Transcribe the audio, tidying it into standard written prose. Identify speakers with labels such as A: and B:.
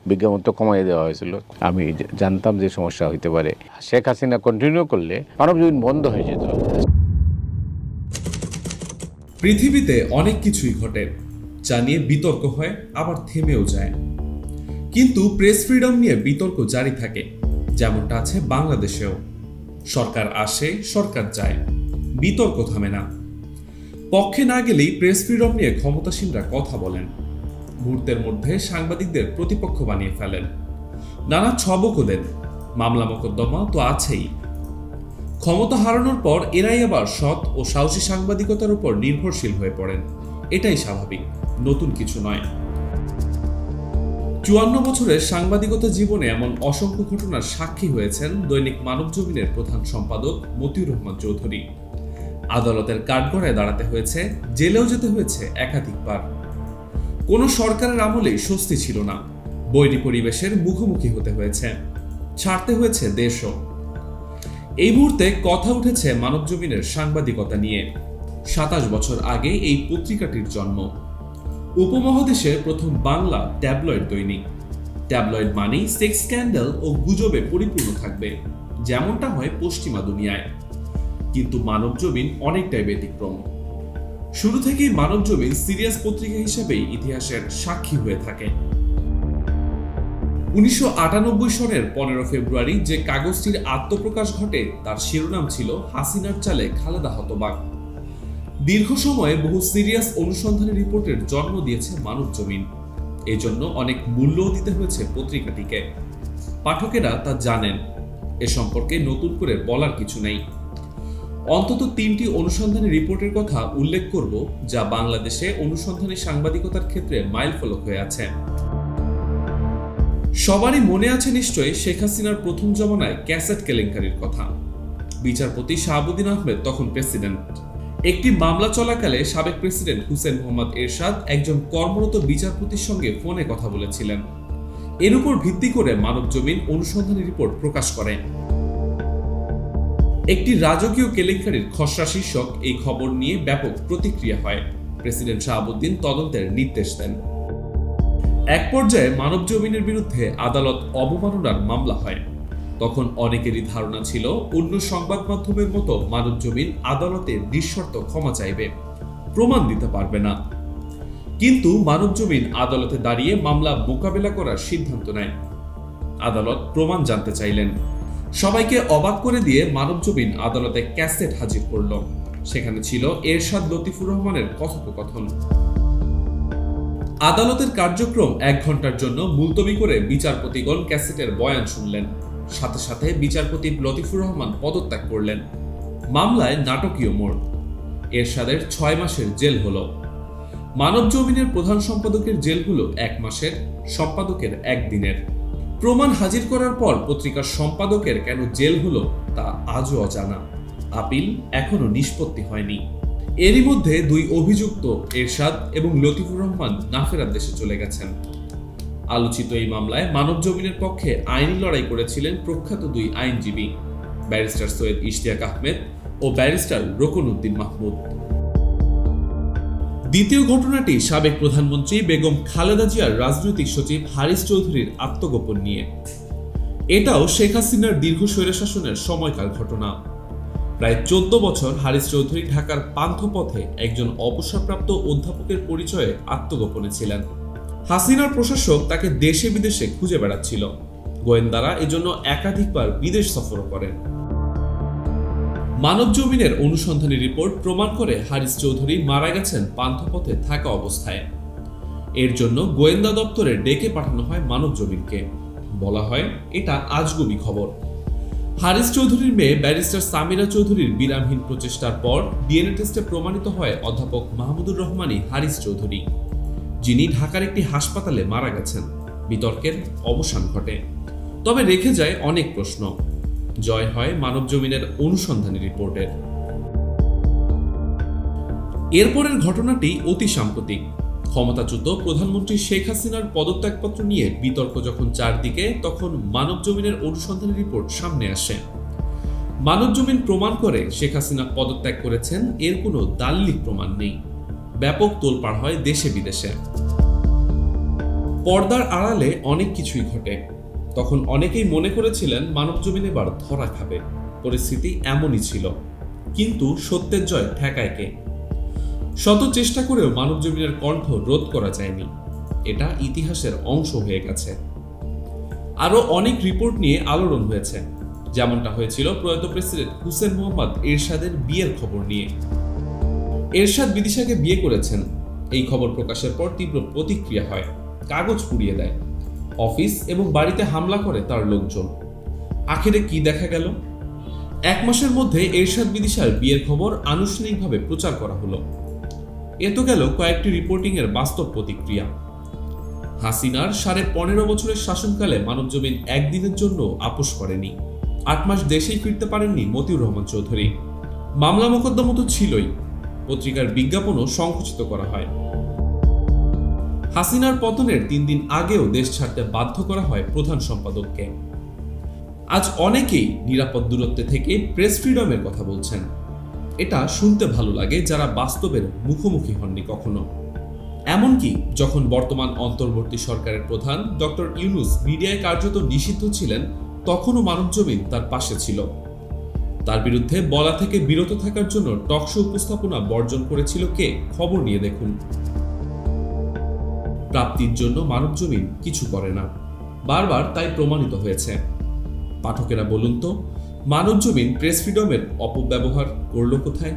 A: বিজ্ঞাপন তো কমাই দেওয়া হয়েছিল। আমি জানতাম যে সমস্যা হইতে পারে। শেখ হাসিনা কন্টিনিউ করলে মানবজমিন বন্ধ হয়ে যেত।
B: পৃথিবীতে অনেক কিছুই ঘটে যা নিয়ে বিতর্ক হয়, আবার থেমেও যায়। কিন্তু প্রেস ফ্রিডম নিয়ে বিতর্ক জারি থাকে, যেমনটা আছে বাংলাদেশেও। সরকার আসে, সরকার যায়, বিতর্ক থামে না। পক্ষে না গেলেই প্রেস ফ্রিডম নিয়ে ক্ষমতাসীনরা কথা বলেন, মুহূর্তের মধ্যে সাংবাদিকদের প্রতিপক্ষ বানিয়ে ফেলেন, নানা ছবকও দেন। মামলা মোকদ্দমা তো আছেই। ক্ষমতা হারানোর পর এরাই আবার সৎ ও সাহসী সাংবাদিকতার উপর নির্ভরশীল হয়ে পড়েন। এটাই স্বাভাবিক, নতুন কিছু নয়। ৫৪ বছরের সাংবাদিকতা জীবনে এমন অসংখ্য ঘটনার সাক্ষী হয়েছেন দৈনিক মানবজমিনের প্রধান সম্পাদক মতিউর রহমান চৌধুরী। আদালতের কাঠগড়ায় দাঁড়াতে হয়েছে, জেলেও যেতে হয়েছে একাধিকবার। কোনো সরকারের আমলেই স্বস্তি ছিল না, বৈরী পরিবেশের মুখোমুখি হতে হয়েছে, ছাড়তে হয়েছে দেশও। এই মুহূর্তে কথা উঠেছে মানবজমিনের সাংবাদিকতা নিয়ে। ২৭ বছর আগে এই পত্রিকাটির জন্ম। উপমহাদেশের প্রথম বাংলা ট্যাবলয়েড দৈনিক। ট্যাবলয়েড মানেই সেক্স স্ক্যান্ডাল ও গুজবে পরিপূর্ণ থাকবে, যেমনটা হয় পশ্চিমা দুনিয়ায়। কিন্তু মানবজমিন অনেকটাই ব্যতিক্রম। শুরু থেকেই মানবজমিন সিরিয়াস পত্রিকা হিসেবেই ইতিহাসের সাক্ষী হয়ে থাকে। ১৯৯৮ সনের ১৫ ফেব্রুয়ারি যে কাগজটির আত্মপ্রকাশ ঘটে তার শিরোনাম ছিল হাসিনার চালে খালেদা হতবাক। দীর্ঘ সময়ে বহু সিরিয়াস অনুসন্ধানী রিপোর্টের জন্ম দিয়েছে মানবজমিন। এজন্য অনেক মূল্যও দিতে হয়েছে পত্রিকাটিকে। পাঠকেরা তা জানেন, এ সম্পর্কে নতুন করে বলার কিছু নেই। অন্তত ৩টি অনুসন্ধানী রিপোর্টের কথা উল্লেখ করব, যা বাংলাদেশে অনুসন্ধানী সাংবাদিকতার ক্ষেত্রে মাইলফলক হয়ে আছে। সবারই মনে আছে নিশ্চয়ই শেখ হাসিনার প্রথম জমানায় ক্যাসেট কেলেঙ্কারির কথা। বিচারপতি শাহাবুদ্দিন আহমেদ তখন প্রেসিডেন্ট। একটি মামলা চলাকালে সাবেক প্রেসিডেন্ট হুসেন মোহাম্মদ এরশাদ একজন কর্মরত বিচারপতির সঙ্গে ফোনে কথা বলেছিলেন। এর উপর ভিত্তি করে মানবজমিন অনুসন্ধানী রিপোর্ট প্রকাশ করে। একটি রাজকীয় কেলেঙ্কারির খসড়া শীর্ষক এই খবর নিয়ে ব্যাপক প্রতিক্রিয়া হয়। প্রেসিডেন্ট শাহাবুদ্দিন তদন্তের নির্দেশ দেন। এক পর্যায়ে মানবজমিনের বিরুদ্ধে আদালত অবমাননার মামলা হয়। তখন অনেকেরই ধারণা ছিল অন্য সংবাদ মাধ্যমের মতো মানবজমিন আদালতে নিঃশর্ত ক্ষমা চাইবে, প্রমাণ দিতে পারবে না। কিন্তু মানবজমিন আদালতে দাঁড়িয়ে মামলা মোকাবেলা করার সিদ্ধান্ত নেয়। আদালত প্রমাণ জানতে চাইলেন। সবাইকে অবাক করে দিয়ে মানবজমিন আদালতে ক্যাসেট হাজির করল। সেখানে ছিল এরশাদ লতিফুর রহমানের কথোপকথন। আদালতের কার্যক্রম ১ ঘন্টার জন্য মুলতবি করে বিচারপতিগণ ক্যাসেটের বয়ান শুনলেন। সাথে সাথে বিচারপতি লতিফুর রহমান পদত্যাগ করলেন। মামলায় নাটকীয় মোড়। এরশাদের ৬ মাসের জেল হলো। মানবজমিনের প্রধান সম্পাদকের জেল হলো ১ মাসের, সম্পাদকের ১ দিনের। প্রমাণ হাজির করার পর পত্রিকার সম্পাদকের কেন জেল হলো তা আজও অজানা। আপিল এখনো নিষ্পত্তি হয়নি। এরই মধ্যে ২ অভিযুক্ত এরশাদ এবং লতিফুর রহমান না ফেরার দেশে চলে গেছেন। আলোচিত এই মামলায় মানবজমিনের পক্ষে আইনি লড়াই করেছিলেন প্রখ্যাত ২ আইনজীবী, ব্যারিস্টার সৈয়দ ইশতিয়াক আহমেদ ও ব্যারিস্টার রোকন উদ্দিন মাহমুদ। দ্বিতীয় ঘটনাটি সাবেক প্রধানমন্ত্রী বেগম খালেদা জিয়ার রাজনৈতিক সচিব হারিস চৌধুরীর আত্মগোপন নিয়ে। এটাও শেখ হাসিনার দীর্ঘ স্বৈরশাসনের সময়কার ঘটনা। প্রায় ১৪ বছর হারিস চৌধুরী ঢাকার পান্থপথে একজন অবসরপ্রাপ্ত অধ্যাপকের পরিচয়ে আত্মগোপনে ছিলেন। হাসিনার প্রশাসক তাকে দেশে বিদেশে খুঁজে বেড়াচ্ছিল। গোয়েন্দারা এজন্য একাধিকবার বিদেশ সফরও করেন। মানবজমিনের অনুসন্ধানী রিপোর্ট প্রমাণ করে হারিস চৌধুরী মারা গেছেন পান্থপথে থাকা অবস্থায়। এর জন্য গোয়েন্দা দপ্তরে ডেকে পাঠানো হয় মানবজমিনকে। বলা হয় এটা আজগুবি খবর। হারিস চৌধুরীর মেয়ে ব্যারিস্টার সামিরা চৌধুরীর বিরামহীন প্রচেষ্টার পর ডিএনএ টেস্টে প্রমাণিত হয় অধ্যাপক মাহমুদুর রহমানই হারিস চৌধুরী, যিনি ঢাকার একটি হাসপাতালে মারা গেছেন। বিতর্কের অবসান ঘটে, তবে রেখে যায় অনেক প্রশ্ন। জয় হয় মানবজমিনের অনুসন্ধানী রিপোর্টের। এরপরের ঘটনাটি অতি সাম্প্রতিক। ক্ষমতাচ্যুত প্রধানমন্ত্রী শেখ হাসিনার পদত্যাগপত্র নিয়ে বিতর্ক যখন চারদিকে, তখন মানবজমিনের অনুসন্ধানী রিপোর্ট সামনে আসে। মানবজমিন প্রমাণ করে শেখ হাসিনা পদত্যাগ করেছেন, এর কোনো দালিলিক প্রমাণ নেই। ব্যাপক তোলপাড় হয় দেশে বিদেশে। পর্দার আড়ালে অনেক কিছুই ঘটে। তখন অনেকেই মনে করেছিলেন মানবজমিন এবার ধরা খাবে, পরিস্থিতি এমনই ছিল। কিন্তু সত্যের জয় ঠেকায় কে? শত চেষ্টা করেও মানবজমিনের কণ্ঠ রোধ করা যায়নি। এটা ইতিহাসের অংশ হয়ে গেছে। আরো অনেক রিপোর্ট নিয়ে আলোড়ন হয়েছে, যেমনটা হয়েছিল প্রয়াত প্রেসিডেন্ট হুসেন মোহাম্মদ এরশাদের বিয়ের খবর নিয়ে। এরশাদ বিদিশাকে বিয়ে করেছেন, এই খবর প্রকাশের পর তীব্র প্রতিক্রিয়া হয়, কাগজ পুড়িয়ে দেয়, অফিস এবং বাড়িতে হামলা করে তার লোকজন। আখেরে কি দেখা গেল? 1 মাসের মধ্যে এরশাদ বিদিশার বিয়ের খবর আনুষ্ঠানিকভাবে প্রচার করা হলো। এ তো গেল কয়েকটি রিপোর্টিং এর বাস্তব প্রতিক্রিয়া। হাসিনার 15.5 বছরের শাসনকালে মানবজমিন একদিনের জন্য আপোষ করেনি। 8 মাস দেশেই ফিরতে পারেননি মতিউর রহমান চৌধুরী। মামলা মোকদ্দমা তো ছিলই, পত্রিকার বিজ্ঞাপনও সংকুচিত করা হয়। হাসিনার পতনের 3 দিন আগেও দেশ ছাড়তে বাধ্য করা হয় প্রধান সম্পাদককে। আজ অনেকেই নিরাপদ দূরত্বে থেকে প্রেস ফ্রিডমের কথা বলছেন। এটা শুনতে ভালো লাগে যারা বাস্তবের মুখোমুখি হননি কখনো। এমনকি যখন বর্তমান অন্তর্বর্তী সরকারের প্রধান ডক্টর ইউনূস মিডিয়ায় কার্যত নিষিদ্ধ ছিলেন, তখনও মানবজমিন তার পাশে ছিল। তার বিরুদ্ধে বলা থেকে বিরত থাকার জন্য টকশো উপস্থাপনা বর্জন করেছিল কে? খবর নিয়ে দেখুন। প্রাপ্তির জন্য মানবজমিন কিছু করে না, বারবার তাই প্রমাণিত হয়েছে। পাঠকেরা বলুন তো, মানবজমিন প্রেস ফ্রিডমের অপব্যবহার করল কোথায়?